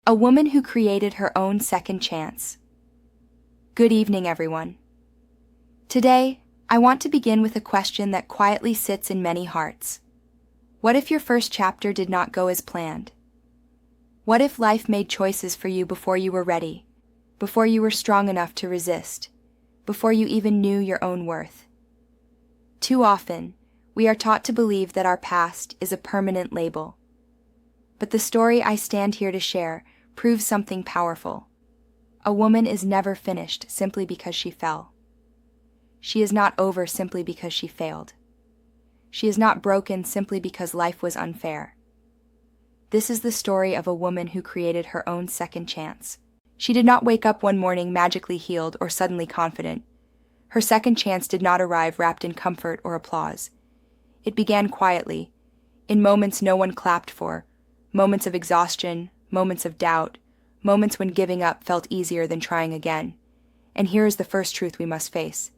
A woman who created her own second chance. Good evening, everyone. Today, I want to begin with a question that quietly sits in many hearts. What if your first chapter did not go as planned? What if life made choices for you before you were ready, before you were strong enough to resist, before you even knew your own worth? Too often, we are taught to believe that our past is a permanent label. But the story I stand here to share proves something powerful. A woman is never finished simply because she fell. She is not over simply because she failed. She is not broken simply because life was unfair. This is the story of a woman who created her own second chance. She did not wake up one morning magically healed or suddenly confident. Her second chance did not arrive wrapped in comfort or applause. It began quietly, in moments no one clapped for, moments of exhaustion, moments of doubt, moments when giving up felt easier than trying again. And here is the first truth we must face.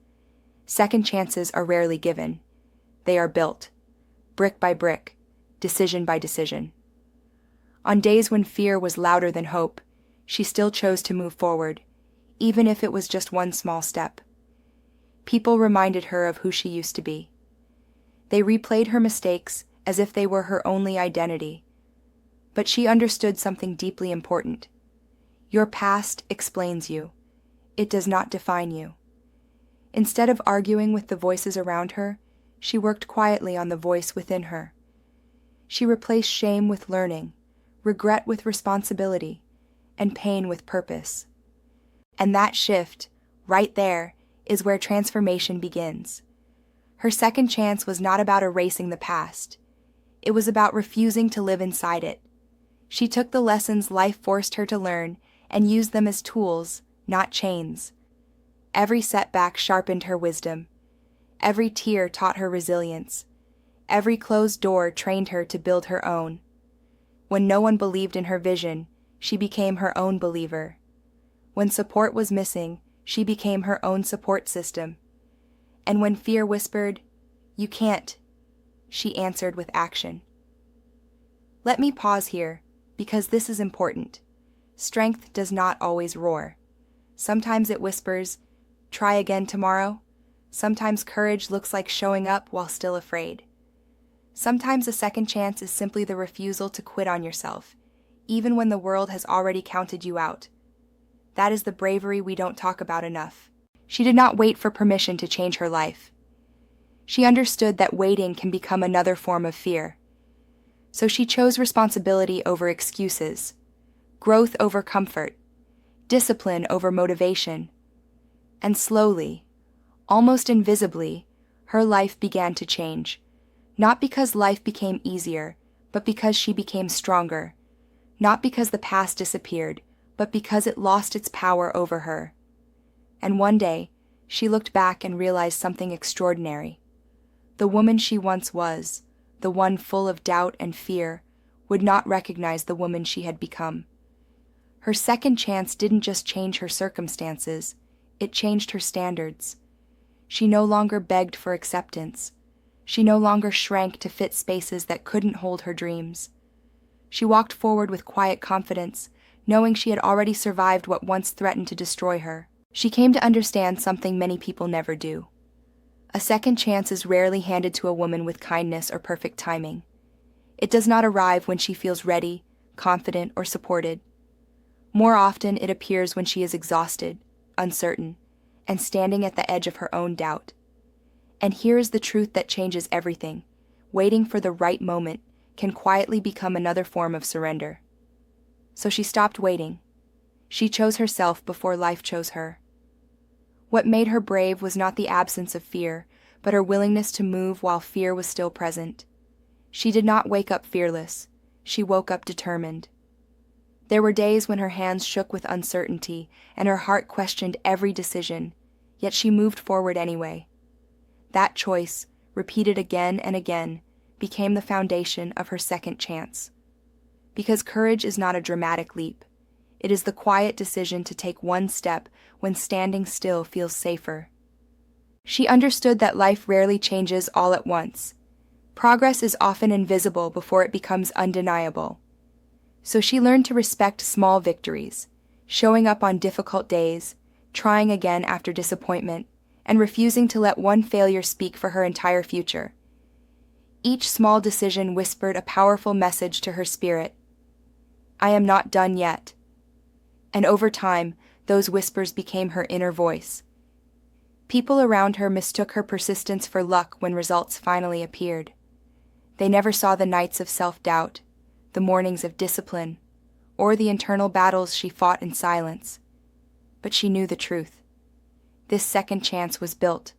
Second chances are rarely given. They are built, brick by brick, decision by decision. On days when fear was louder than hope, she still chose to move forward, even if it was just one small step. People reminded her of who she used to be. They replayed her mistakes as if they were her only identity. But she understood something deeply important. Your past explains you. It does not define you. Instead of arguing with the voices around her, she worked quietly on the voice within her. She replaced shame with learning, regret with responsibility, and pain with purpose. And that shift, right there, is where transformation begins. Her second chance was not about erasing the past. It was about refusing to live inside it. She took the lessons life forced her to learn and used them as tools, not chains. Every setback sharpened her wisdom. Every tear taught her resilience. Every closed door trained her to build her own. When no one believed in her vision, she became her own believer. When support was missing, she became her own support system. And when fear whispered, "You can't," she answered with action. Let me pause here, because this is important. Strength does not always roar. Sometimes it whispers, "Try again tomorrow." Sometimes courage looks like showing up while still afraid. Sometimes a second chance is simply the refusal to quit on yourself, even when the world has already counted you out. That is the bravery we don't talk about enough. She did not wait for permission to change her life. She understood that waiting can become another form of fear. So she chose responsibility over excuses, growth over comfort, discipline over motivation. And slowly, almost invisibly, her life began to change. Not because life became easier, but because she became stronger. Not because the past disappeared, but because it lost its power over her. And one day, she looked back and realized something extraordinary. The woman she once was, the one full of doubt and fear, would not recognize the woman she had become. Her second chance didn't just change her circumstances, it changed her standards. She no longer begged for acceptance. She no longer shrank to fit spaces that couldn't hold her dreams. She walked forward with quiet confidence, knowing she had already survived what once threatened to destroy her. She came to understand something many people never do. A second chance is rarely handed to a woman with kindness or perfect timing. It does not arrive when she feels ready, confident, or supported. More often, it appears when she is exhausted, uncertain, and standing at the edge of her own doubt. And here is the truth that changes everything. Waiting for the right moment can quietly become another form of surrender. So she stopped waiting. She chose herself before life chose her. What made her brave was not the absence of fear, but her willingness to move while fear was still present. She did not wake up fearless. She woke up determined. There were days when her hands shook with uncertainty and her heart questioned every decision, yet she moved forward anyway. That choice, repeated again and again, became the foundation of her second chance. Because courage is not a dramatic leap. It is the quiet decision to take one step when standing still feels safer. She understood that life rarely changes all at once. Progress is often invisible before it becomes undeniable. So she learned to respect small victories, showing up on difficult days, trying again after disappointment, and refusing to let one failure speak for her entire future. Each small decision whispered a powerful message to her spirit. I am not done yet. And over time, those whispers became her inner voice. People around her mistook her persistence for luck when results finally appeared. They never saw the nights of self-doubt, the mornings of discipline, or the internal battles she fought in silence. But she knew the truth. This second chance was built,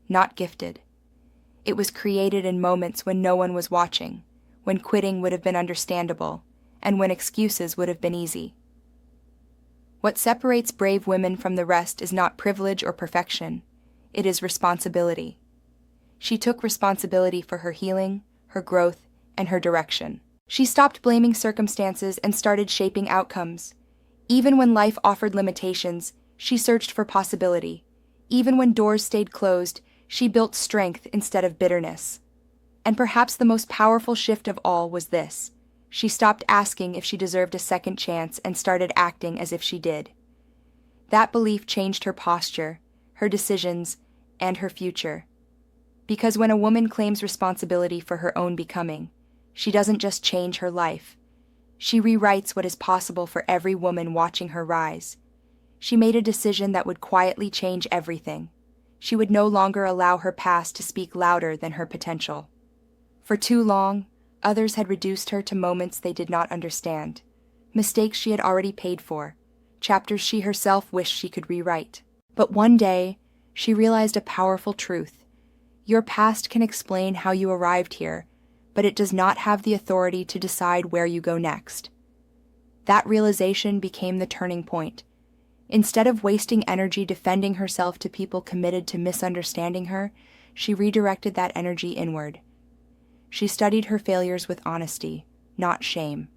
not gifted. It was created in moments when no one was watching, when quitting would have been understandable, and when excuses would have been easy. What separates brave women from the rest is not privilege or perfection. It is responsibility. She took responsibility for her healing, her growth, and her direction. She stopped blaming circumstances and started shaping outcomes. Even when life offered limitations, she searched for possibility. Even when doors stayed closed, she built strength instead of bitterness. And perhaps the most powerful shift of all was this. She stopped asking if she deserved a second chance and started acting as if she did. That belief changed her posture, her decisions, and her future. Because when a woman claims responsibility for her own becoming, she doesn't just change her life. She rewrites what is possible for every woman watching her rise. She made a decision that would quietly change everything. She would no longer allow her past to speak louder than her potential. For too long, others had reduced her to moments they did not understand, mistakes she had already paid for, chapters she herself wished she could rewrite. But one day, she realized a powerful truth. Your past can explain how you arrived here, but it does not have the authority to decide where you go next. That realization became the turning point. Instead of wasting energy defending herself to people committed to misunderstanding her, she redirected that energy inward. She studied her failures with honesty, not shame.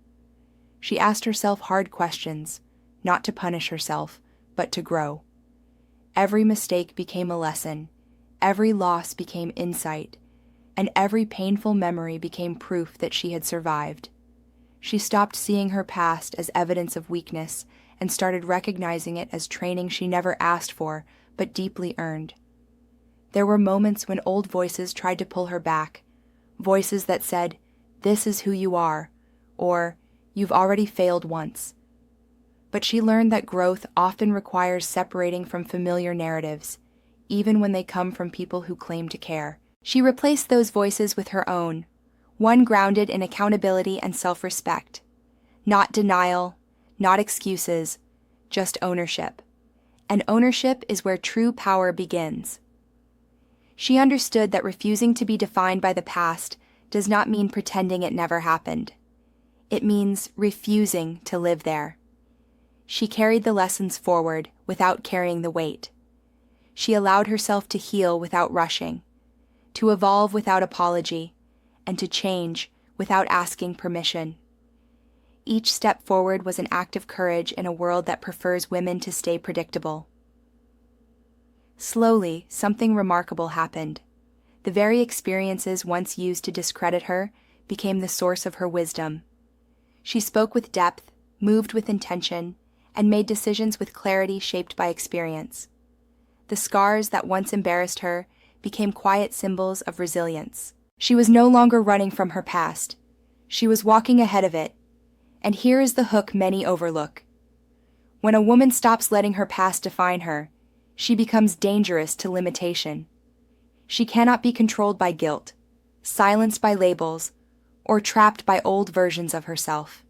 She asked herself hard questions, not to punish herself, but to grow. Every mistake became a lesson, every loss became insight, and every painful memory became proof that she had survived. She stopped seeing her past as evidence of weakness and started recognizing it as training she never asked for, but deeply earned. There were moments when old voices tried to pull her back, voices that said, "This is who you are," or "You've already failed once." But she learned that growth often requires separating from familiar narratives, even when they come from people who claim to care. She replaced those voices with her own, one grounded in accountability and self-respect. Not denial, not excuses, just ownership. And ownership is where true power begins. She understood that refusing to be defined by the past does not mean pretending it never happened. It means refusing to live there. She carried the lessons forward without carrying the weight. She allowed herself to heal without rushing, to evolve without apology, and to change without asking permission. Each step forward was an act of courage in a world that prefers women to stay predictable. Slowly, something remarkable happened. The very experiences once used to discredit her became the source of her wisdom. She spoke with depth, moved with intention, and made decisions with clarity shaped by experience. The scars that once embarrassed her became quiet symbols of resilience. She was no longer running from her past. She was walking ahead of it. And here is the hook many overlook. When a woman stops letting her past define her, she becomes dangerous to limitation. She cannot be controlled by guilt, silenced by labels, or trapped by old versions of herself.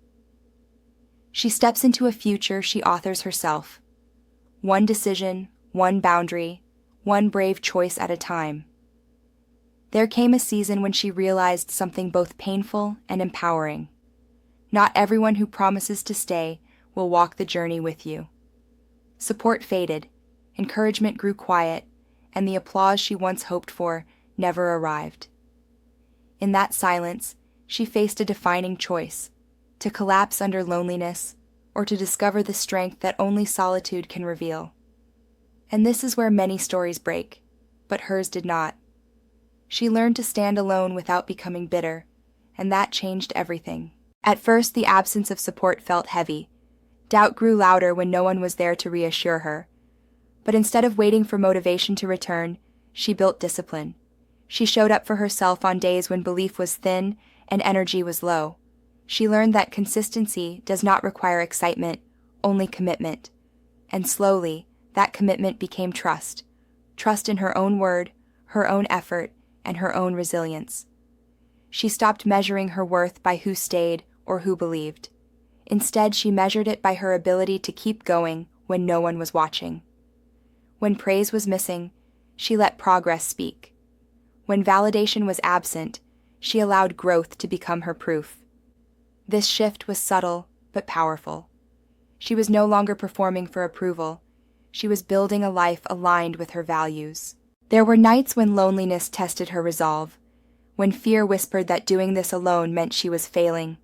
She steps into a future she authors herself. One decision, one boundary, one brave choice at a time. There came a season when she realized something both painful and empowering. Not everyone who promises to stay will walk the journey with you. Support faded, encouragement grew quiet, and the applause she once hoped for never arrived. In that silence, she faced a defining choice: to collapse under loneliness, or to discover the strength that only solitude can reveal. And this is where many stories break, but hers did not. She learned to stand alone without becoming bitter, and that changed everything. At first, the absence of support felt heavy. Doubt grew louder when no one was there to reassure her. But instead of waiting for motivation to return, she built discipline. She showed up for herself on days when belief was thin and energy was low. She learned that consistency does not require excitement, only commitment. And slowly, that commitment became trust. Trust in her own word, her own effort, and her own resilience. She stopped measuring her worth by who stayed or who believed. Instead, she measured it by her ability to keep going when no one was watching. When praise was missing, she let progress speak. When validation was absent, she allowed growth to become her proof. This shift was subtle but powerful. She was no longer performing for approval. She was building a life aligned with her values. There were nights when loneliness tested her resolve, when fear whispered that doing this alone meant she was failing.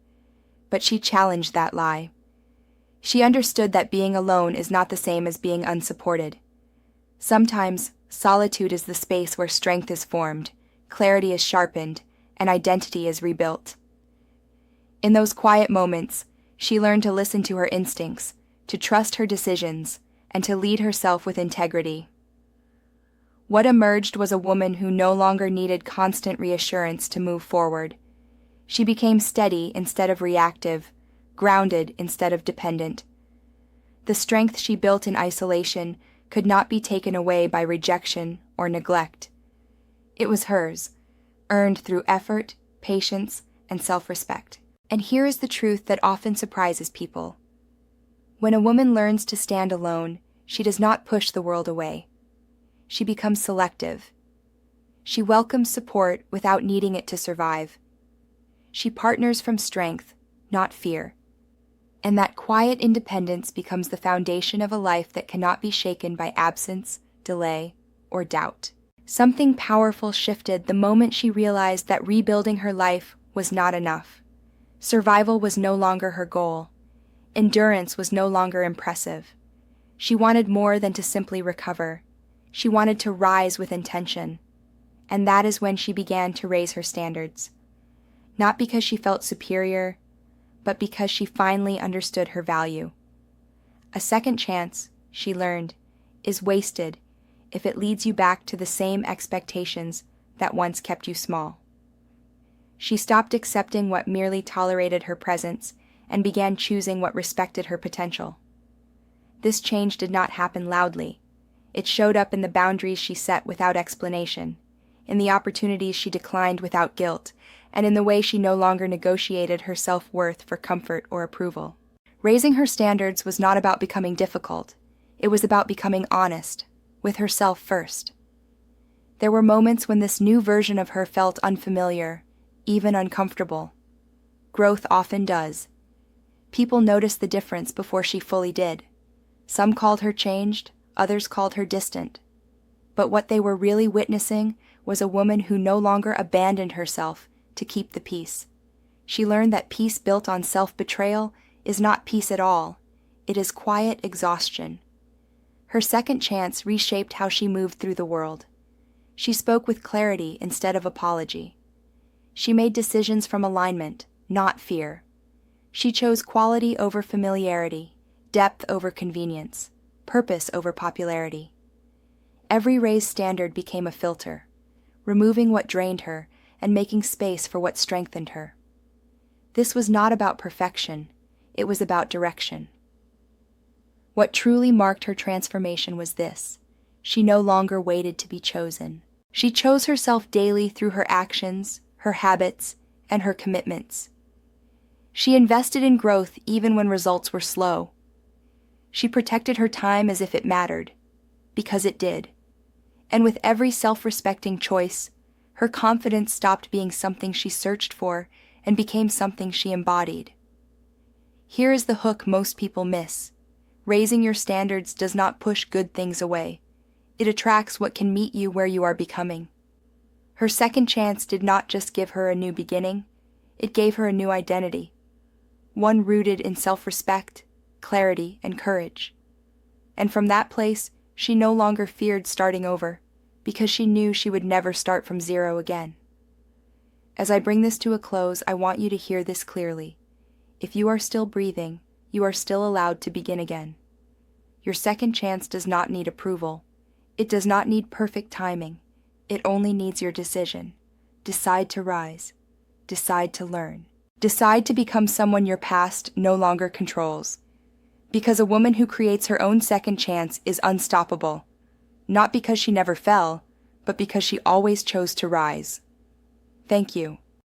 But she challenged that lie. She understood that being alone is not the same as being unsupported. Sometimes, solitude is the space where strength is formed, clarity is sharpened, and identity is rebuilt. In those quiet moments, she learned to listen to her instincts, to trust her decisions, and to lead herself with integrity. What emerged was a woman who no longer needed constant reassurance to move forward. She became steady instead of reactive, grounded instead of dependent. The strength she built in isolation could not be taken away by rejection or neglect. It was hers, earned through effort, patience, and self-respect. And here is the truth that often surprises people. When a woman learns to stand alone, she does not push the world away. She becomes selective. She welcomes support without needing it to survive. She partners from strength, not fear. And that quiet independence becomes the foundation of a life that cannot be shaken by absence, delay, or doubt. Something powerful shifted the moment she realized that rebuilding her life was not enough. Survival was no longer her goal. Endurance was no longer impressive. She wanted more than to simply recover. She wanted to rise with intention. And that is when she began to raise her standards. Not because she felt superior, but because she finally understood her value. A second chance, she learned, is wasted if it leads you back to the same expectations that once kept you small. She stopped accepting what merely tolerated her presence and began choosing what respected her potential. This change did not happen loudly. It showed up in the boundaries she set without explanation, in the opportunities she declined without guilt, and in the way she no longer negotiated her self-worth for comfort or approval. Raising her standards was not about becoming difficult. It was about becoming honest, with herself first. There were moments when this new version of her felt unfamiliar, even uncomfortable. Growth often does. People noticed the difference before she fully did. Some called her changed, others called her distant. But what they were really witnessing was a woman who no longer abandoned herself to keep the peace. She learned that peace built on self-betrayal is not peace at all. It is quiet exhaustion. Her second chance reshaped how she moved through the world. She spoke with clarity instead of apology. She made decisions from alignment, not fear. She chose quality over familiarity, depth over convenience, purpose over popularity. Every raised standard became a filter, removing what drained her and making space for what strengthened her. This was not about perfection, it was about direction. What truly marked her transformation was this: she no longer waited to be chosen. She chose herself daily through her actions, her habits, and her commitments. She invested in growth even when results were slow. She protected her time as if it mattered, because it did. And with every self-respecting choice, her confidence stopped being something she searched for and became something she embodied. Here is the hook most people miss. Raising your standards does not push good things away. It attracts what can meet you where you are becoming. Her second chance did not just give her a new beginning, it gave her a new identity. One rooted in self-respect, clarity, and courage. And from that place, she no longer feared starting over, because she knew she would never start from zero again. As I bring this to a close, I want you to hear this clearly. If you are still breathing, you are still allowed to begin again. Your second chance does not need approval. It does not need perfect timing. It only needs your decision. Decide to rise. Decide to learn. Decide to become someone your past no longer controls. Because a woman who creates her own second chance is unstoppable. Not because she never fell, but because she always chose to rise. Thank you.